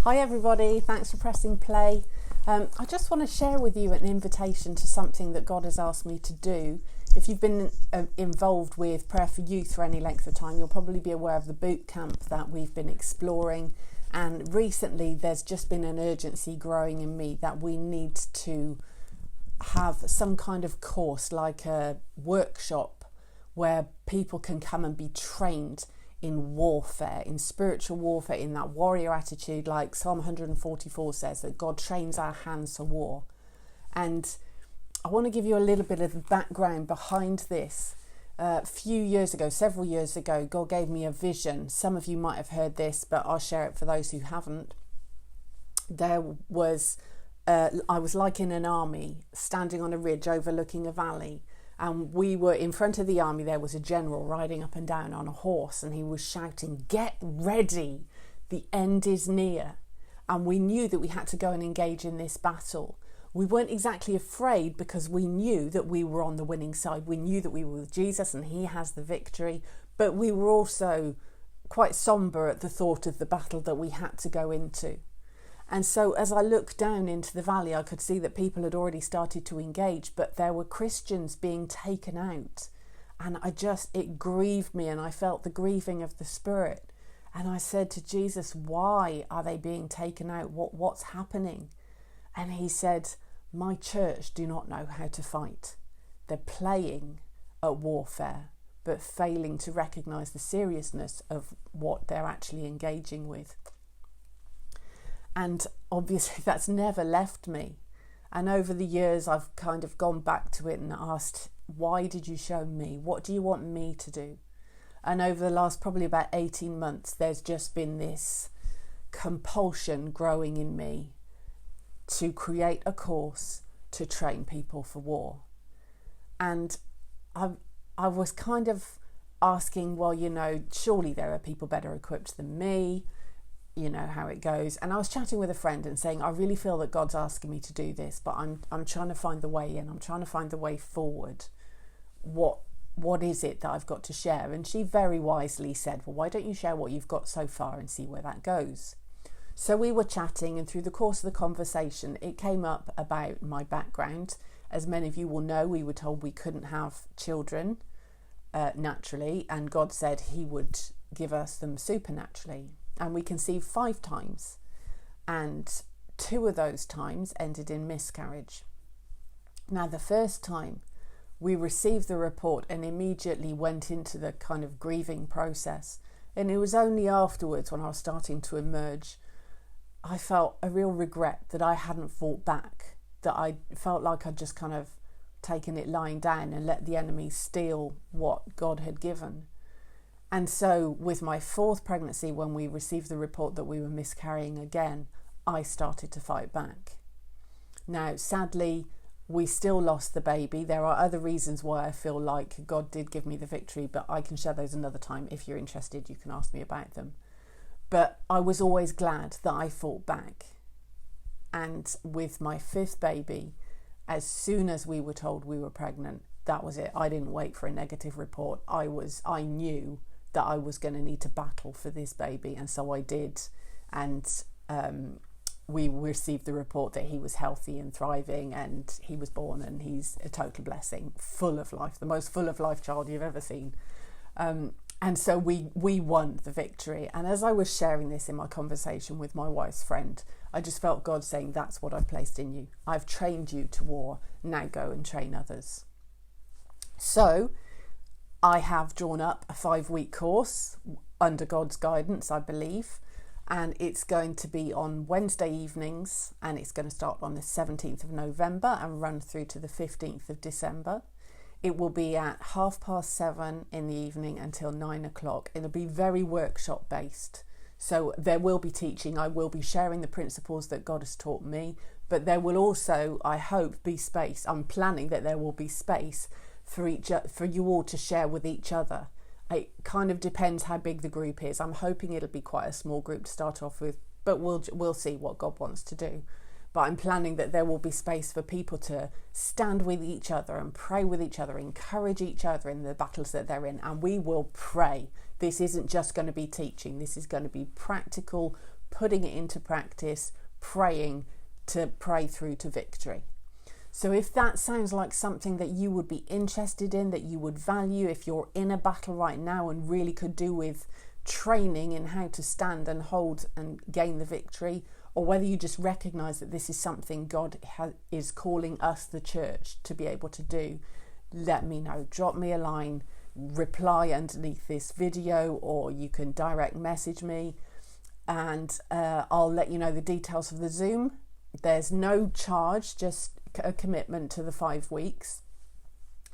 Hi everybody, thanks for pressing play. I just want to share with you an invitation to something that God has asked me to do. If you've been involved with Prayer for Youth for any length of time, you'll probably be aware of the boot camp that we've been exploring. And recently there's just been an urgency growing in me that we need to have some kind of course, like a workshop, where people can come and be trained in warfare, in spiritual warfare, in that warrior attitude, like Psalm 144 says, that God trains our hands for war. And I want to give you a little bit of the background behind this. Several years ago, God gave me a vision. Some of you might have heard this, but I'll share it for those who haven't. I was like in an army, standing on a ridge overlooking a valley. And we were in front of the army. There was a general riding up and down on a horse, and he was shouting, "Get ready, the end is near." And we knew that we had to go and engage in this battle. We weren't exactly afraid because we knew that we were on the winning side. We knew that we were with Jesus and he has the victory. But we were also quite somber at the thought of the battle that we had to go into. And so as I looked down into the valley, I could see that people had already started to engage, but there were Christians being taken out. And it grieved me, and I felt the grieving of the Spirit. And I said to Jesus, why are they being taken out? What's happening? And he said, my church do not know how to fight. They're playing at warfare, but failing to recognise the seriousness of what they're actually engaging with. And obviously that's never left me. And over the years, I've kind of gone back to it and asked, why did you show me? What do you want me to do? And over the last probably about 18 months, there's just been this compulsion growing in me to create a course to train people for war. And I was kind of asking, well, surely there are people better equipped than me. You know how it goes. And I was chatting with a friend and saying, I really feel that God's asking me to do this, but I'm trying to find the way in. I'm trying to find the way forward. What is it that I've got to share? And she very wisely said, well, why don't you share what you've got so far and see where that goes? So we were chatting, and through the course of the conversation, it came up about my background. As many of you will know, we were told we couldn't have children naturally, and God said he would give us them supernaturally. And we conceived 5 times, and 2 of those times ended in miscarriage. Now, the first time we received the report and immediately went into the kind of grieving process. And it was only afterwards, when I was starting to emerge, I felt a real regret that I hadn't fought back, that I felt like I'd just kind of taken it lying down and let the enemy steal what God had given. And so with my 4th pregnancy, when we received the report that we were miscarrying again, I started to fight back. Now, sadly, we still lost the baby. There are other reasons why I feel like God did give me the victory, but I can share those another time. If you're interested, you can ask me about them. But I was always glad that I fought back. And with my 5th baby, as soon as we were told we were pregnant, that was it. I didn't wait for a negative report. I knew that I was going to need to battle for this baby, and so I did. And we received the report that he was healthy and thriving, and he was born, and he's a total blessing, full of life, the most full of life child you've ever seen. And so we won the victory. And as I was sharing this in my conversation with my wife's friend, I just felt God saying, that's what I've placed in you. I've trained you to war. Now go and train others. So I have drawn up a 5-week course under God's guidance, I believe, and it's going to be on Wednesday evenings, and it's going to start on the 17th of November and run through to the 15th of December. It will be at 7:30 in the evening until 9 o'clock. It'll be very workshop based. So there will be teaching. I will be sharing the principles that God has taught me, but there will also, I hope, be space. I'm planning that there will be space for you all to share with each other. It kind of depends how big the group is. I'm hoping it'll be quite a small group to start off with, but we'll see what God wants to do. But I'm planning that there will be space for people to stand with each other and pray with each other, encourage each other in the battles that they're in, and we will pray. This isn't just going to be teaching. This is going to be practical, putting it into practice, praying to pray through to victory. So if that sounds like something that you would be interested in, that you would value, if you're in a battle right now and really could do with training in how to stand and hold and gain the victory, or whether you just recognise that this is something God is calling us, the church, to be able to do, let me know. Drop me a line, reply underneath this video, or you can direct message me, and I'll let you know the details of the Zoom. There's no charge, just a commitment to the 5 weeks.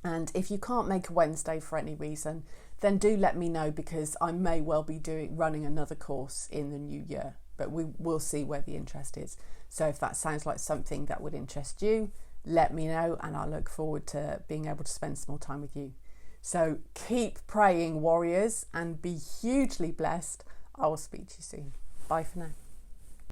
And if you can't make a Wednesday for any reason, then do let me know, because I may well be running another course in the new year, but we will see where the interest is. So if that sounds like something that would interest you, let me know, and I look forward to being able to spend some more time with you. So keep praying, warriors, and be hugely blessed. I will speak to you soon. Bye for now.